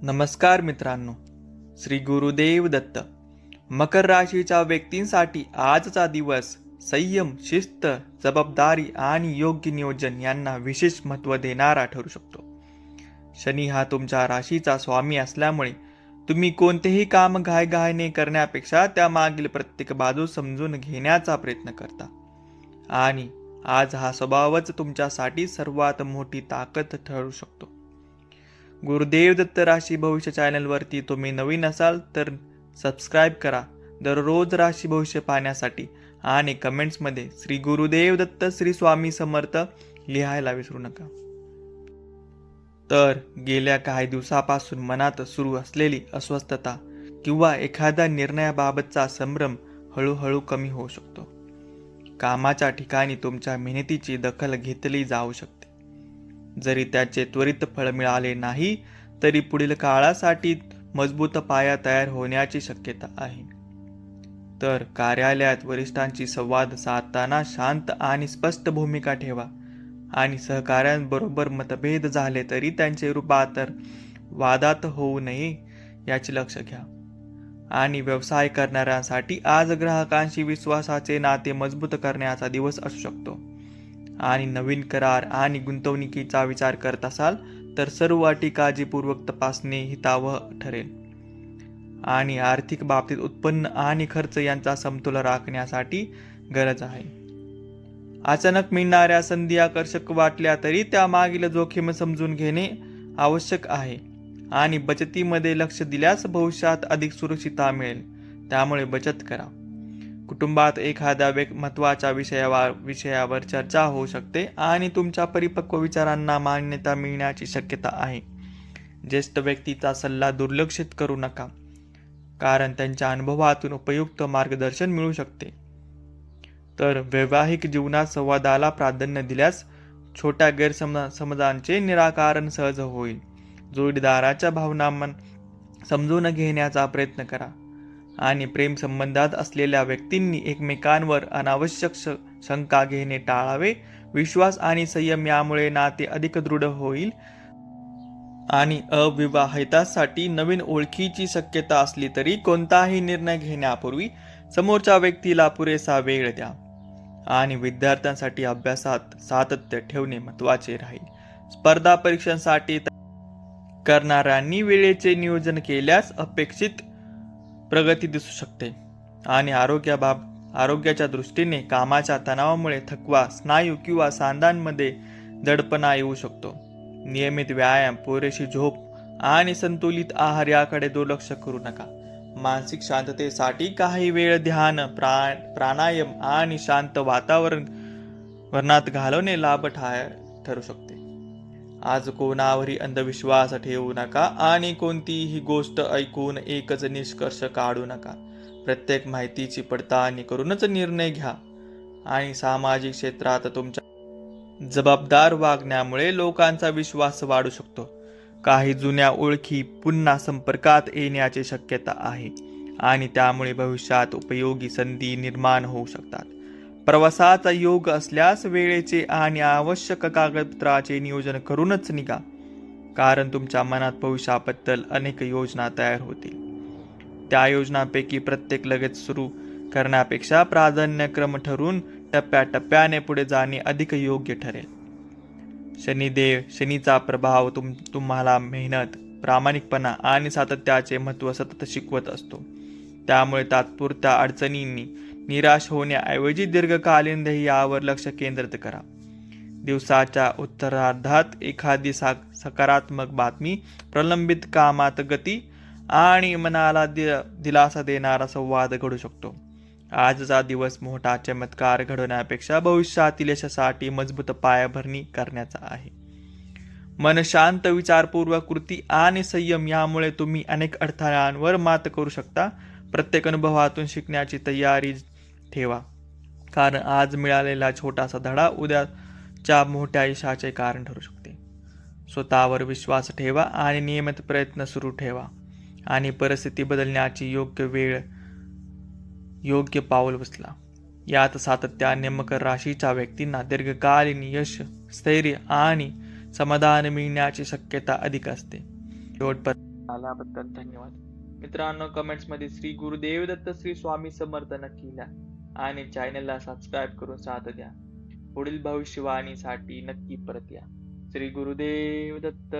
नमस्कार मित्रांनो, श्री गुरुदेव दत्त. मकर राशीच्या व्यक्तींसाठी आजचा दिवस संयम, शिस्त, जबाबदारी आणि योग्य नियोजन यांना विशेष महत्त्व देणारा ठरू शकतो. शनी हा तुमच्या राशीचा स्वामी असल्यामुळे तुम्ही कोणतेही काम घाईघाईने करण्यापेक्षा त्यामागील प्रत्येक बाजू समजून घेण्याचा प्रयत्न करता आणि आज हा स्वभावच तुमच्यासाठी सर्वात मोठी ताकद ठरू शकतो. गुरुदेव दत्त राशी भविष्य चॅनलवरती तुम्ही नवीन असाल तर सबस्क्राईब करा दररोज राशी भविष्य पाहण्यासाठी आणि कमेंट्समध्ये श्री गुरुदेव दत्त श्री स्वामी समर्थ लिहायला विसरू नका. तर गेल्या काही दिवसापासून मनात सुरू असलेली अस्वस्थता किंवा एखाद्या निर्णयाबाबतचा संभ्रम हळूहळू कमी होऊ शकतो. कामाच्या ठिकाणी तुमच्या मेहनतीची दखल घेतली जाऊ शकते. जरी त्याचे त्वरित फळ मिळाले नाही तरी पुढील काळासाठी मजबूत पाया तयार होण्याची शक्यता आहे. तर कार्यालयात वरिष्ठांशी संवाद साधताना शांत आणि स्पष्ट भूमिका ठेवा आणि सहकाऱ्यांबरोबर मतभेद झाले तरी त्यांचे रूपांतर वादात होऊ नये याचे लक्ष घ्या. आणि व्यवसाय करणाऱ्यांसाठी आज ग्राहकांशी विश्वासाचे नाते मजबूत करण्याचा दिवस असू शकतो. आणि नवीन करार आणि गुंतवणुकीचा विचार करत असाल तर सर्व अटी काळजीपूर्वक तपासणे हितावह ठरेल. आणि आर्थिक बाबतीत उत्पन्न आणि खर्च यांचा समतोल राखण्यासाठी गरज आहे. अचानक मिळणाऱ्या संधी आकर्षक वाटल्या तरी त्यामागील जोखीम समजून घेणे आवश्यक आहे. आणि बचतीमध्ये लक्ष दिल्यास भविष्यात अधिक सुरक्षितता मिळेल, त्यामुळे बचत करा. कुटुंबात एखाद्या महत्त्वाच्या विषयावर चर्चा होऊ शकते आणि तुमच्या परिपक्व विचारांना मान्यता मिळण्याची शक्यता आहे. ज्येष्ठ व्यक्तीचा सल्ला दुर्लक्षित करू नका, कारण त्यांच्या अनुभवातून उपयुक्त मार्गदर्शन मिळू शकते. तर वैवाहिक जीवनात संवादाला प्राधान्य दिल्यास छोट्या गैरसमजांचे निराकरण सहज होईल. जोडीदाराच्या भावना समजून घेण्याचा प्रयत्न करा. आणि प्रेम संबंधात असलेल्या व्यक्तींनी एकमेकांवर अनावश्यक शंका घेणे टाळावे. विश्वास आणि संयम यामुळे नाते अधिक दृढ होईल. आणि अविवाहितांसाठी नवीन ओळखीची शक्यता असली तरी कोणताही निर्णय घेण्यापूर्वी समोरच्या व्यक्तीला पुरेसा वेळ द्या. आणि विद्यार्थ्यांसाठी अभ्यासात सातत्य ठेवणे महत्त्वाचे राहील. स्पर्धा परीक्षांसाठी करणाऱ्यांनी वेळेचे नियोजन केल्यास अपेक्षित प्रगती दिसू शकते. आणि आरोग्याच्या दृष्टीने कामाच्या तणावामुळे थकवा, स्नायू किंवा सांध्यांमध्ये जडपणा येऊ शकतो. नियमित व्यायाम, पुरेशी झोप आणि संतुलित आहार याकडे दुर्लक्ष करू नका. मानसिक शांततेसाठी काही वेळ ध्यान, प्राणायाम आणि शांत वातावरणात घालवणे लाभ ठरू शकते. आज कोणावरही अंधविश्वास ठेवू नका आणि कोणतीही गोष्ट ऐकून एकच निष्कर्ष काढू नका. प्रत्येक माहितीची पडताळणी करूनच निर्णय घ्या. आणि सामाजिक क्षेत्रात तुमच्या जबाबदार वागण्यामुळे लोकांचा विश्वास वाढू शकतो. काही जुन्या ओळखी पुन्हा संपर्कात येण्याची शक्यता आहे आणि त्यामुळे भविष्यात उपयोगी संधी निर्माण होऊ शकतात. प्रवासाचा योग असल्यास वेळेचे आणि आवश्यक कागदपत्राचे नियोजन करूनच निघा, कारण तुमच्या मनात भविष्याबद्दल अनेक योजना तयार होतील. त्या योजनांपैकी प्रत्येक लगेच सुरू करण्यापेक्षा प्राधान्यक्रम ठरवून टप्प्याटप्प्याने पुढे जाणे अधिक योग्य ठरेल. शनीचा प्रभाव तुम्हाला मेहनत, प्रामाणिकपणा आणि सातत्याचे महत्त्व सतत शिकवत असतो. त्यामुळे तात्पुरत्या अडचणींनी निराश होण्याऐवजी दीर्घकालीन ध्येयावर लक्ष केंद्रित करा. दिवसाच्या उत्तरार्धात एखादी सकारात्मक बातमी, प्रलंबित कामात गती आणि मनाला दिलासा देणारा संवाद घडू शकतो. आजचा दिवस मोठा चमत्कार घडवण्यापेक्षा भविष्यातील यशासाठी मजबूत पायाभरणी करण्याचा आहे. मन शांत, विचारपूर्वक कृती आणि संयम यामुळे तुम्ही अनेक अडथळ्यांवर मात करू शकता. प्रत्येक अनुभवातून शिकण्याची तयारी ठेवा, कारण आज मिळालेला छोटासा धडा उद्याच्या मोठ्या यशाचे कारण ठरू शकते. स्वतःवर विश्वास ठेवा आणि नियमित प्रयत्न सुरू ठेवा. आणि परिस्थिती बदलण्याची योग्य वेळ, योग्य पाऊल उचला. यात सातत्याने मकर राशीच्या व्यक्तींना दीर्घकालीन यश, स्थैर्य आणि समाधान मिळण्याची शक्यता अधिक असते. शेवटपर्यंत आल्याबद्दल धन्यवाद. मित्रांनो, कमेंट्स मध्ये श्री गुरुदेव दत्त श्री स्वामी समर्थ नक्की लिहा आणि चॅनलला सबस्क्राईब करून साथ द्या. पुढील भविष्यवाणीसाठी नक्की परत या. श्री गुरुदेव दत्त.